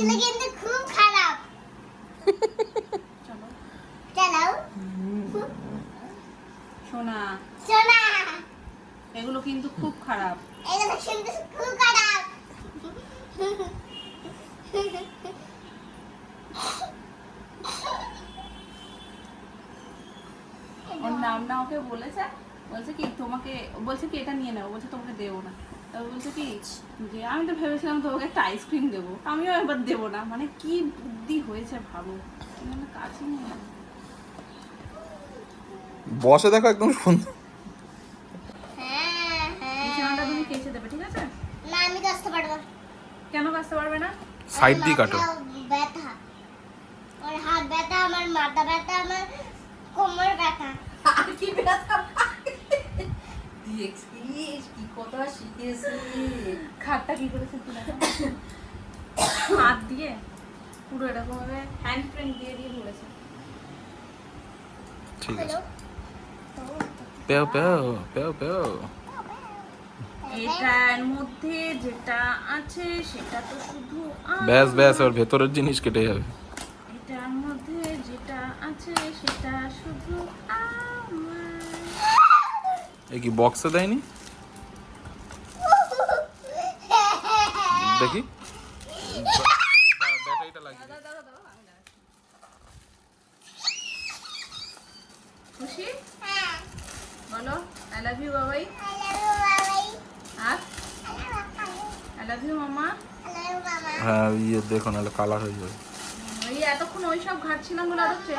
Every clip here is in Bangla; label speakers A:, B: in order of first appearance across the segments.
A: এগুলো কিন্তু খুব খারাপ।
B: চলো
A: চলো
B: সোনা,
A: সোনা,
B: এগুলো কিন্তু খুব খারাপ।
A: এগুলো কিন্তু খুব খারাপ।
B: ওর নাম না ওকে বলেছে, বলছে কি তোমাকে, বলছে কি এটা নিয়ে নাও, বলছে তোমাকে দেবো না। তারপর বলছে কি যে আমি তো ভেবেছিলাম তোমাকে একটা আইসক্রিম দেবো, আমিও এবার দেবো না। মানে কি বুদ্ধি হয়েছে ভাবো, কাছে নিয়ে যাবো।
C: বসে দেখো একদম সুন্দর।
A: হ্যাঁ
B: বিছানাটা তুমি কেচে দেবে, ঠিক আছে?
A: না আমি কাচতে পারবো না।
B: কেন কাচতে পারবে না?
C: সাইড দিয়ে কাটো।
A: মাথা ব্যথা, আমার হাত ব্যথা, আমার মাথা ব্যথা, আমার কোমর ব্যথা।
B: আর কি ব্যথা দেখছিস কি কথা শিখেছি। খাটটা কি করেছে তুই দেখো। হাত দিয়ে পুরো এরকম ভাবে হ্যান্ড প্রিন্ট দিয়ে দিয়ে ধরেছে।
C: ঠিক আছে। পেও পেও পেও পেও।
B: এটার মধ্যে যেটা আছে সেটা তো শুধু
C: ব্যাস ব্যাস, ওর ভেতরের জিনিস কেটে যাবে।
B: এটার মধ্যে যেটা আছে সেটা শুধু আমার।
C: এ কি বক্সে দেয়নি? দেখি ব্যাটারিটা লাগিয়ে দে।
B: খুশি? বলো আই লাভ ইউ বাবাই। আর আই লাভ ইউ মামা।
C: হ্যাঁ ইয়ে দেখো নাহলে কালার হয়ে যাবে।
B: এই এতক্ষণ ওই সব ঘাটছিলাম বলে আর হচ্ছে।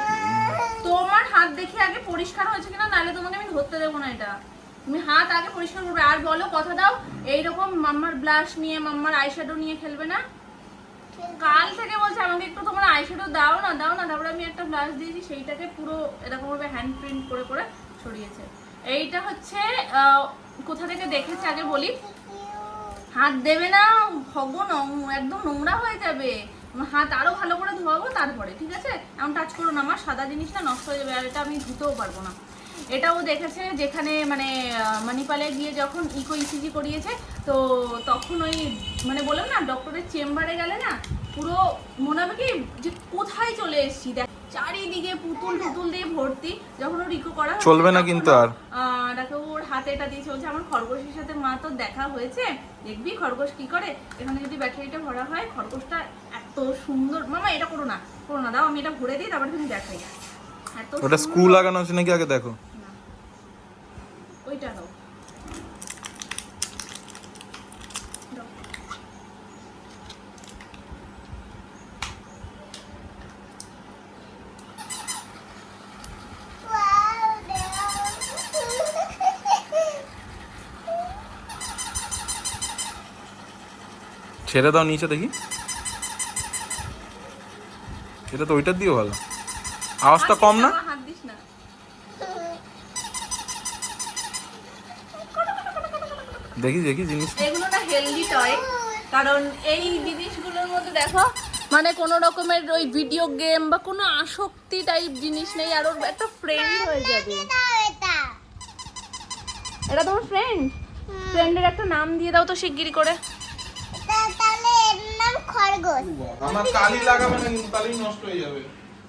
B: তোমার হাত দেখে আগে পরিষ্কার হয়েছে কিনা, নাহলে তোমাকে আমি ধরতে দেবো না। এটা তুমি হাত আগে পরিষ্কার করবে। আর বলো কথা দাও এইরকম মাম্মার ব্লাশ নিয়ে, মাম্মার আইশ্যাডো নিয়ে খেলবে না। কাল থেকে বলছে আমাকে একটু তোমার আইশ্যাডো দাও না দাও না। তারপরে আমি একটা ব্লাশ দিয়েছি, সেইটাকে পুরো এরকম ভাবে হ্যান্ড প্রিন্ট করে করে ছড়িয়েছে। এইটা হচ্ছে কোথা থেকে দেখেছে আগে বলি। হাত দেবে না, হবো একদম নোংরা হয়ে যাবে। হাত আরো ভালো করে ধোয়াবো তারপরে, ঠিক আছে? এমন টাচ করো না, আমার সাদা জিনিসটা নষ্ট হয়ে যাবে। আর এটা আমি ধুতেও পারবো না। এটাও দেখেছে যেখানে মানে মানিপালে গিয়ে যখন ইসিজি করিয়েছে, তো তখন ওই মানে বললাম না ডক্টরের চেম্বারে গেলে না পুরো মনে হবে কি যে কোথায় চলে এসেছি। দেখ চারিদিকে পুতুল টুতুল দিয়ে ভর্তি। যখন ওর ইকো করা
C: চলবে না কিন্তু আর
B: দেখো ওর হাতে এটা দিয়ে চলছে। আমার খরগোশের সাথে মা তো দেখা হয়েছে, দেখবি খরগোশ কি করে। এখানে যদি ব্যাটারিটা ভরা হয়, খরগোশটা এত সুন্দর। মামা এটা করো না দাও, আমি এটা ভরে দিই তারপরে তুমি দেখাই।
C: ওটা স্ক্রু লাগানো আছে নাকি আগে দেখো।
B: ওইটা দাও।
C: ছেড়ে দাও নিচে দেখি। এটা তো ওইটার দিয়েও ভালো, আওয়াজটা কম না?
B: হাত দিস না।
C: দেখি দেখি জিনিস।
B: এগুলো না হেলদি টয়, কারণ এই জিনিসগুলোর মধ্যে দেখো মানে কোনো রকমের ওই ভিডিও গেম বা কোনো আসক্তি টাইপ জিনিস নেই। আর ওর একটা ফ্রেন্ড হয়ে যাবে। এটা তোমার ফ্রেন্ডের একটা নাম দিয়ে দাও তো শিগগিরই করে।
A: তাহলে এর নাম খরগোশ।
C: আমার কালি লাগাবে না কিন্তু, কালি নষ্ট হয়ে যাবে।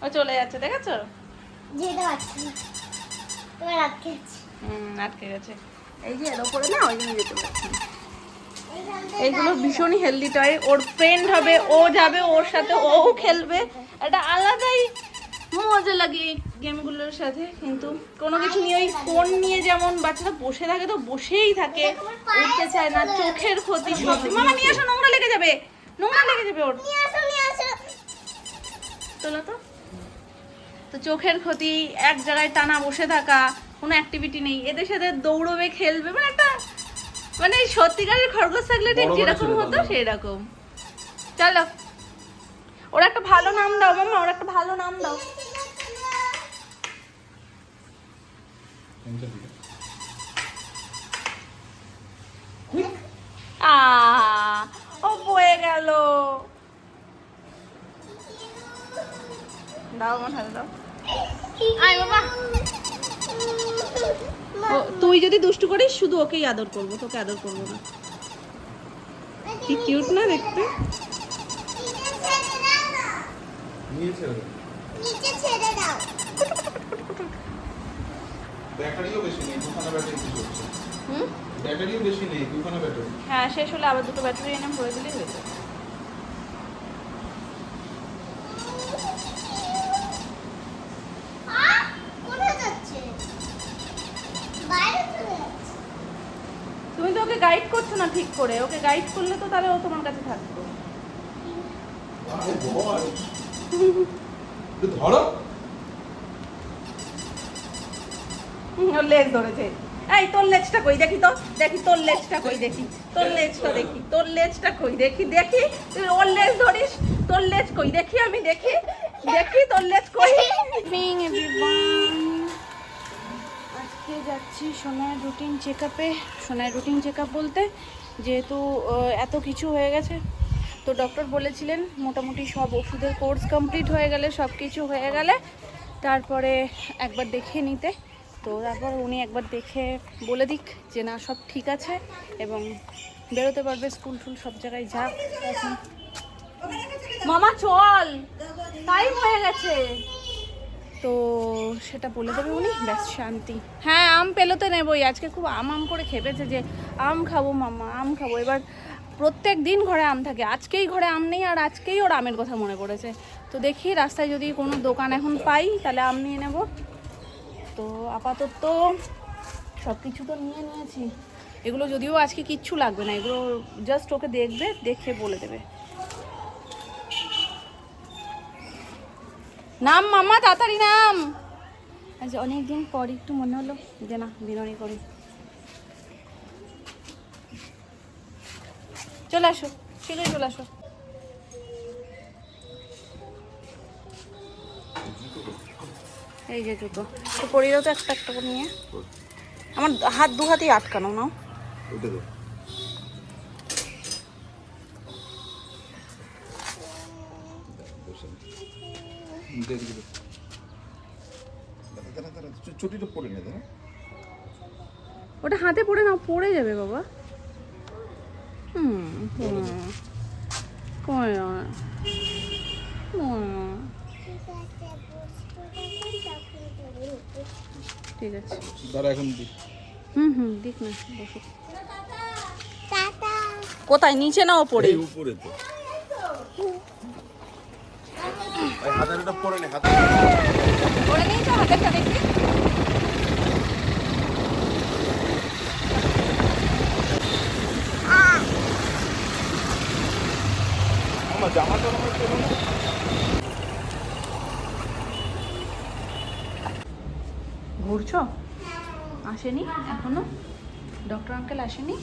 B: ও চলে যাচ্ছে, দেখেছো?
A: যেতে পারছি না, তোমার আটকে আছে।
B: আটকে গেছে। এই যে এর উপরে না, ওই জন্য যেতে পারছি না।
A: এখান থেকে
B: এইগুলো ভীষণই হেলদি টয়। ওর ফ্রেন্ড হবে, ও যাবে ওর সাথে, ও খেলবে। একটা আলাদাই মজা লাগে এই গেমগুলোর সাথে। কিন্তু কোনো কিছু নিয়ে ওই ফোন নিয়ে যেমন বাচ্চারা বসে থাকে, তো বসেই থাকে, উঠতে চায় না, চোখের ক্ষতি সব। মামা নিয়ে আসো, নোংরা লেগে যাবে ওর।
A: নিয়ে আসো।
B: তোলো তো চোখের ক্ষতি, এক জায়গায় টানা বসে থাকা, কোনো অ্যাক্টিভিটি নেই। এদের সাথে দৌড়বে, খেলবে, মানে একটা মানে সত্যিকারের খরগোশ থাকলে ঠিক যেরকম হতো সেই রকম। চলো ওর একটা ভালো নাম দাও মামা, ওর একটা ভালো নাম দাও। ও বয়ে গেল। দাও আমার হাতে দাও। আয় বাবা। তুই যদি দুষ্টু করিস শুধু ওকেই আদর করবো, তোকে আদর করবো না। কি কিউট না দেখতে।
D: নিচে
A: নিচে ছেড়ে দাও।
D: ব্যাটারিও বেশি নেই, দুখানা ব্যাটারি শেষ হচ্ছে।
B: হুম
D: ব্যাটারিও বেশি নেই, দুখানা ব্যাটারি।
B: হ্যাঁ, শেষ হলে আবার দুটো ব্যাটারি এনে ভরে দিলেই হয়েছে।
A: কোথায় যাচ্ছে? বাইরে চলে যাচ্ছে।
B: তুমি তো ওকে গাইড করছো না ঠিক করে, ওকে গাইড করলে তো তাহলে ও তোমার কাছে থাকতো।
D: আরে বল, একটু ধরো।
B: ওর লেজ ধরেছে। এই তোর লেজটা কই দেখি তো, দেখি তোর লেজটা কই দেখি, তোর লেজটা দেখি, তোর লেজটা কই দেখি, দেখি তুই ওর লেজ ধরিস, তোর লেজ কই দেখি, আমি দেখি, দেখি তোর লেজ কই। মর্নিং এভরিওয়ান, আজকে যাচ্ছি সোনার রুটিন চেকআপে। সোনার রুটিন চেকআপ বলতে যেহেতু এত কিছু হয়ে গেছে, তো ডক্টর বলেছিলেন মোটামুটি সব ওষুধের কোর্স কমপ্লিট হয়ে গেলে, সব কিছু হয়ে গেলে তারপরে একবার দেখিয়ে নিতে। তো তারপর উনি একবার দেখে বলে দিক যে না সব ঠিক আছে এবং বেরোতে পারবে, স্কুল টুল সব জায়গায় যাক। এখন মামা চল, টাইম হয়ে গেছে, তো সেটা বলে দেবে উনি, ব্যাস শান্তি। হ্যাঁ, আম পেলোতে নেবই, আজকে খুব আম আম করে খেপেছে যে আম খাবো মামা, আম খাবো। এবার প্রত্যেক দিন ঘরে আম থাকে, আজকেই ঘরে আম নেই আর আজকেই ওর আমের কথা মনে পড়েছে। তো দেখি রাস্তায় যদি কোনো দোকান এখন পাই তাহলে আম নিয়ে নেব। তো আপাতত সব কিছু তো নিয়ে নিয়েছি, এগুলো যদিও আজকে কিচ্ছু লাগবে না, এগুলো জাস্ট ওকে দেখবে, দেখে বলে দেবে। নাম মামা, তাড়াতাড়ি নাম। আজ অনেকদিন পর একটু মনে হলো যে না বিরিয়ানি করি। চলে আসো, শীঘ্রই চলে আসো। এই যে জুতো তো পরিয়েও তো একটা একটা করে নিয়ে, আমার হাত দু হাতেই আটকানো না।
D: ওইটা তো চটিটা পরে নে, দাঁড়া।
B: ওটা হাতে পড়ে না, পড়ে যাবে বাবা। কই না, ঠিক আছে,
D: দাঁড়া এখন দি।
B: দিক না, বসো।
A: টাটা।
B: কোথায়, নিচে না ওপরে?
D: এই উপরে তো। এই হাতের এটা পরে নে, হাতে।
B: পড়ে নেই তো, হাতেরটা দেখি।
D: আমার জামাটা আমার পরে নে।
B: ঘুরছো? আসেনি এখনো? ডক্টর আঙ্কেল আসেনি?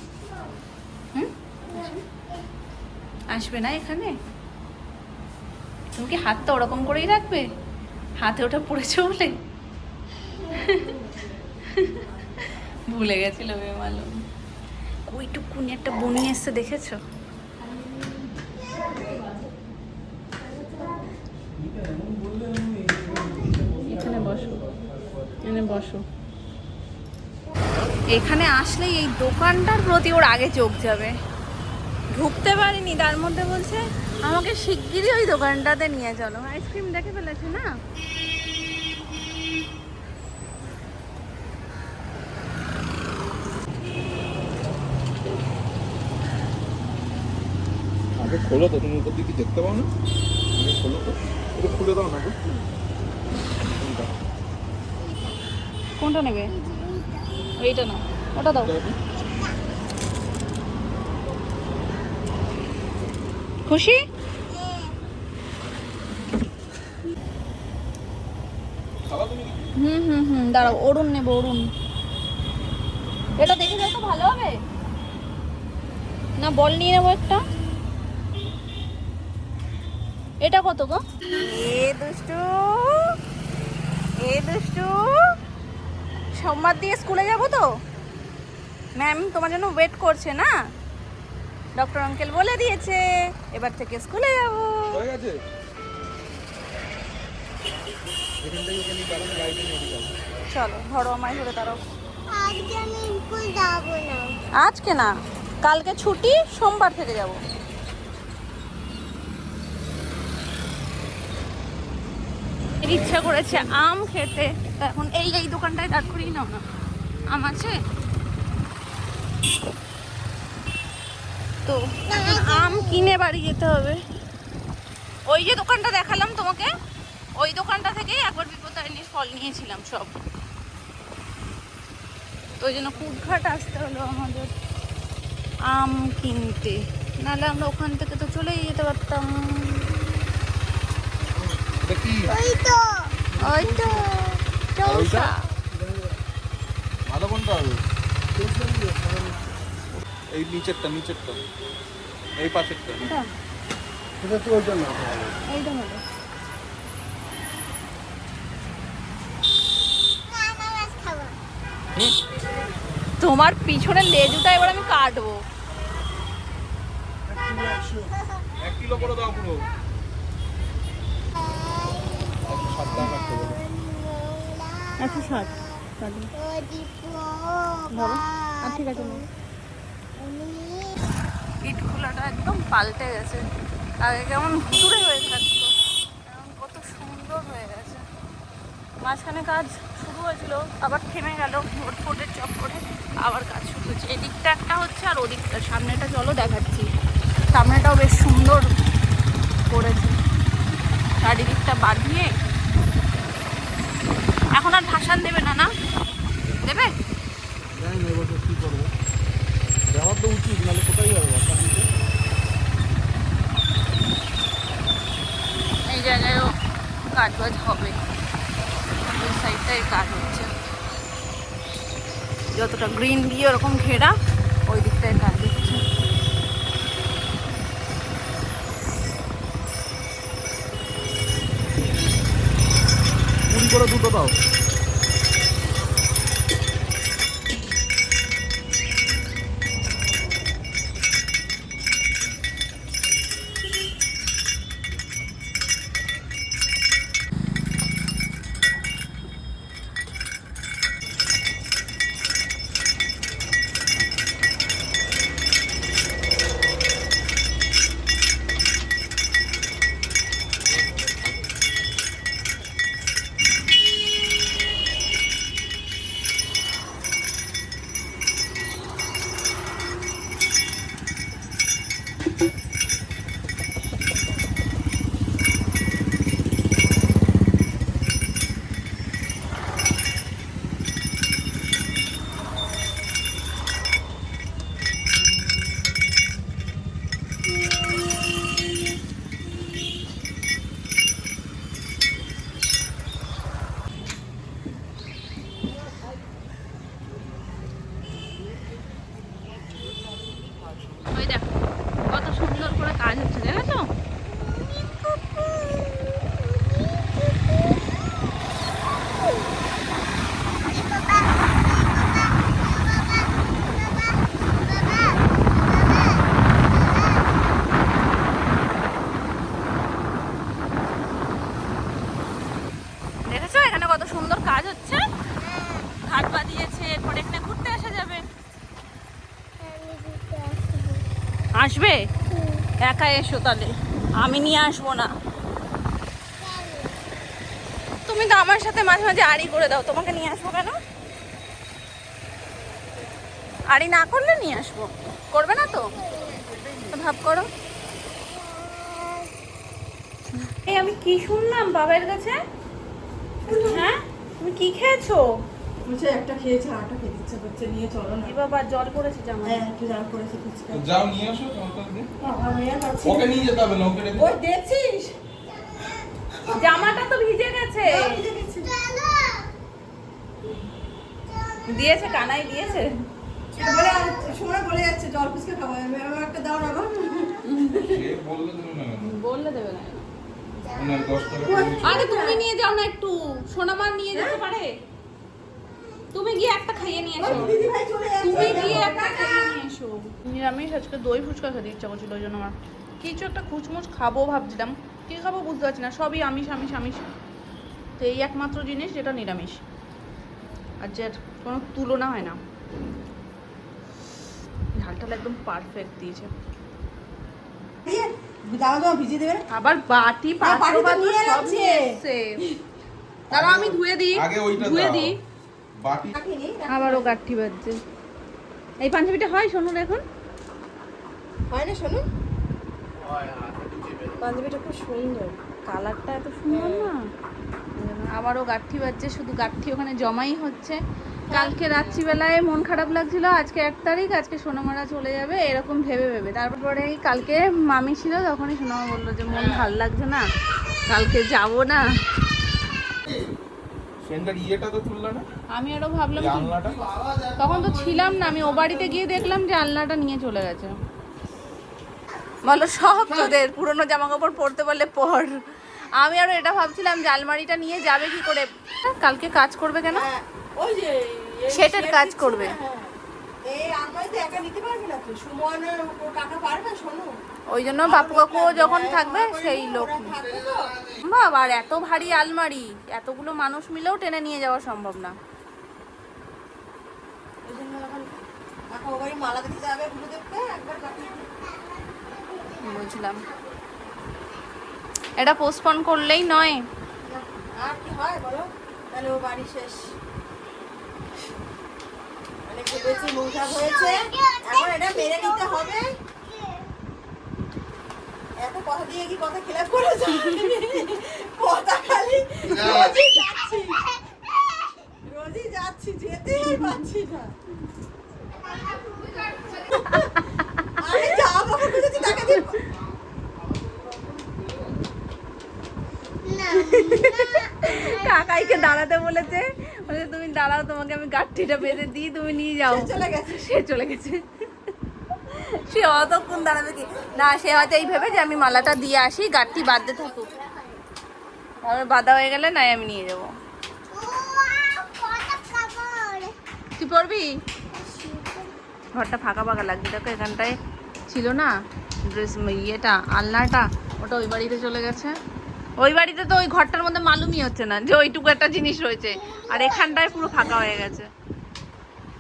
B: আসেনি? আসবে না এখানে? তুমি কি হাতটা ওরকম করেই রাখবে, হাতে ওটা পড়েছে বলে? ভুলে গেছিল বেমালুম। ওইটুকুনি একটা বনি এসছে, দেখেছো? এখানে বসো, এখানে বসো। এখানে আসলেই এই দোকানটার প্রতি ওর আগে চোখ যাবে। ঢুকতে পারিনি, তার মধ্যে বলছে আমাকে শিগগিরই ওই দোকানটাতে নিয়ে চলো। আইসক্রিম দেখে ফেলেছে না?
D: আগে খোলো তো, তুমি উপর দিকে দেখতে পাও না? আগে খোলো তো, এটা খুলে দাও না গো।
B: কোনটা নেবে? এইটা না, ওটা দাও। খুশি? দাঁড়াও, অরুণ নেবো, অরুণ। এটা দেখে যাও তো, ভালো হবে না? বল নিয়ে নেবো একটা। এটা কত গো? এ দুষ্টু, এ দুষ্টু। সোমবার দিয়ে স্কুলে যাবো তো, ম্যাম তোমার জন্য ওয়েট করছে না? ডক্টর আঙ্কেল বলে দিয়েছে এবার থেকে স্কুলে যাবো।
D: হয়ে গেছে। এখান থেকে ওখানে যাবেন, গাড়িতে নিয়ে যাবেন।
B: চলো, ধরো আমায় ধরে দাঁড়াও।
A: আজকে আমি স্কুল যাবো না।
B: আজকে না, কালকে ছুটি, সোমবার থেকে যাব। ইচ্ছা করেছে আম খেতে, তো এখন এই দোকানটায় দাঁড় করিয়ে নাও না, আম আছে তো এখন আম কিনে বাড়ি যেতে হবে। ওই যে দোকানটা দেখালাম তোমাকে, ওই দোকানটা থেকেই একবার বিপত্তারিণীর ফল নিয়েছিলাম সব, তো ওই জন্য কুটঘাট আসতে হলো আমাদের আম কিনতে, নাহলে আমরা ওখান থেকে তো চলেই যেতে পারতাম।
A: ওই তো
B: ওই তো চৌসা।
D: ভালো কোনটা হবে? এই নিচেরটা এই পাশেরটা।
E: এটা তো ওইটা না
B: এইটা ভালো।
A: আনারস খাবো।
B: তোমার পিছনের লেজুটা এবার আমি কাটবো।
D: 1 কিলো করে দাও পুরো। 7 টাকা কাটতে বলো।
B: 160 ধরো। ঠিক আছে ইট খোলাটা একদম পাল্টে গেছে, আগে কেমন ভুতুড়ে হয়ে থাকতো, এখন কত সুন্দর হয়ে গেছে। মাঝখানে কাজ শুরু হয়েছিল, আবার থেমে গেল ভোটের চক্করে, আবার কাজ শুরু হচ্ছে। এদিকটা একটা হচ্ছে আর ওদিকটা, সামনেটা চলো দেখাচ্ছি। সামনেটাও বেশ সুন্দর করেছে, চারিদিকটা বাঁধিয়ে। এখন আর ভাসান দেবে না, না দেবে?
E: জানি না এবছর কি করবো, যাওয়ার তো উচিত, নাহলে কোথায় যাবে বাচ্চা নিতে?
B: এই জায়গায়ও কাজ বাজ হবে, ওই সাইডটায় কাজ হচ্ছে, যতটা গ্রিন দিয়ে ওরকম ঘেরা ওই দিকটায় কাজ হচ্ছে।
E: কুড়ি করে দুটো দাও।
B: ওই দেখো কত সুন্দর করে কাজ হচ্ছে, দেখেছো? দেখেছো এখানে কত সুন্দর কাজ হচ্ছে, ঘাট বাঁধিয়েছে, এরপর এখানে ঘুরতে আসা যাবে। আসবে? একা এসো তাহলে, আমি নিয়ে আসবো না। তুমি তো আমার সাথে মাঝে মাঝে আড়ি করে দাও, তোমাকে নিয়ে আসবো কেন? আড়ি না করলে নিয়ে আসবো, করবে না তো? তো ভাব করো। এই আমি কি শুনলাম বাবার কাছে? হ্যাঁ তুমি কি খেয়েছো?
F: বলছে একটা খেয়েছে, আটা খেতে ইচ্ছা করছে, নিয়ে চলো না।
B: এ বাবা জল পড়েছে জামা।
F: হ্যাঁ একটু জাল করেছে ফুচকা।
D: যাও নিয়ে আসো তোমার দিয়ে।
F: আমি আর পাচ্ছি
D: ওকে
F: না।
D: নিয়ে যেতে হবে না, ওকে রেখে
F: ওই দেখছিস?
B: জামাটা তো ভিজে গেছে।
F: ভিজে গেছে।
B: দিয়েছে কানাই দিয়েছে।
F: বলে আর সময় বলে যাচ্ছে জল ফুচকা খাবো, আমি একটা দাও না গো।
D: সে বললে তুমি না কেন?
B: বললে দেবে না।
D: ওনার 10 টাকা করে দিচ্ছি।
B: আরে তুমি নিয়ে যাও না একটু, সোনামা নিয়ে যেতে পারে। তুমি গিয়ে একটা খাইয়ে নিয়ে এসো।
F: দিদি ভাই চলে যাচ্ছে।
B: তুমি গিয়ে একটা খাইয়ে নিয়ে এসো। নিরামিষ আজকে দই ফুচকা খেতে ইচ্ছা করছিল, ওই জন্য আমার কিছু একটা খুচমুচ খাবো ভাবছিলাম, কি খাবো বুঝতে পারছি না, সবই আমিষ আমিষ আমিষ। তো এই একমাত্র জিনিস যেটা নিরামিষ, আর যার কোনো তুলনা হয় না। ঝালটাল একদম পারফেক্ট দিয়েছে।
F: দাও দাও ভিজিয়ে দেবে।
B: আবার বাটি পাত্র
F: বাটি তো
B: পাত্র
F: নিয়ে
B: সব
F: যাচ্ছে।
B: নিয়ে এসছে। দাঁড়াও আমি ধুয়ে দিই।
D: আগে ওইটা
B: ধুয়ে
D: দাও।
B: দিই।
D: বাটি
B: আবারও গাঠি বাজছে। এই পাঞ্জাবিটা হয় শোনুন এখন?
F: হয় না শোনো, পাঞ্জাবিটা খুব সুন্দর।
B: কালারটা এত সুন্দর না। আবারও গাঠি বাজছে, শুধু গাঠি ওখানে জমাই হচ্ছে। কালকে রাত্রিবেলায় মন খারাপ লাগছিল, আজকে 1 তারিখ, আজকে সোনামারা চলে যাবে এরকম ভেবে ভেবে তারপরে কালকে মামি ছিল, তখনই সোনামা বললো যে মন ভালো লাগছে না, কালকে যাব না।
D: সেন্টার ইয়েটা তো তুললা না,
B: আমি আরো ভাবলাম কি,
D: জানলাটা
B: তখন তো ছিলাম না, আমি ও বাড়িতে গিয়ে দেখলাম যে আলনাটা নিয়ে চলে গেছে। বলো সব তোদের পুরনো জামা কাপড় পরতে বললে পর। আমি আরো এটা ভাবছিলাম যে আলমারিটা নিয়ে যাবে কি করে। কালকে কাজ করবে কেন?
F: ওই যে
B: সেটার কাজ করবে।
F: এই আলমারিতে একা নিতে পারবে না তো, সুমনের ওর কাকা পারবে শোনো।
B: ওই জন্য বাপু কাকু যখন থাকবে সেই লোক।
F: থাকবে তো,
B: বাবা আর এত ভারী আলমারি, এতগুলো মানুষ মিলেও টেনে নিয়ে যাওয়া সম্ভব না।
F: ওই জন্য এখন কাকা ও বাড়ি মালা দিতে যাবে গুরুদেবকে, একবার কাকা
B: বুঝলাম, এটা পোস্টপন করলেই নয়।
F: আর কি হয় বলো, তাহলে ও বাড়ি শেষ। অনেক ভেবেছি মৌসা হয়েছে, এখন এটা মেনে নিতে হবে। এত কথা দিয়ে কি কথা খেলাপ করে কথা খালি রোজই যাচ্ছি যেতেই পাচ্ছি না। আমি যা বাবা বুঝেছি টাকা দিব
B: কাকাইকে দাঁড়াতে বলেছে, বলেছে তুমি দাঁড়াও, তোমাকে আমি গাঠটিটা বেঁধে দিই, তুমি নিয়ে যাও।
F: চলে গেছে।
B: সে চলে গেছে। সে অতক্ষণ দাঁড়াবে কি না, সে হয়তো এই ভেবে যে আমি মালাটা দিয়ে আসি, গাঠটি বাঁধতে থাকুক, তারপরে বাঁধা হয়ে গেলে নাই আমি নিয়ে যাবো। তুই পড়বি? ঘরটা ফাঁকা ফাঁকা লাগছে, দেখো এখানটায় ছিল না ড্রেস, ইয়েটা আলনাটা, ওটা ওই বাড়িতে চলে গেছে। ওই বাড়িতে তো ওই ঘরটার মধ্যে মালুমই হচ্ছে না যে ওইটুকু একটা জিনিস রয়েছে, আর এখানটায় পুরো ফাঁকা হয়ে গেছে।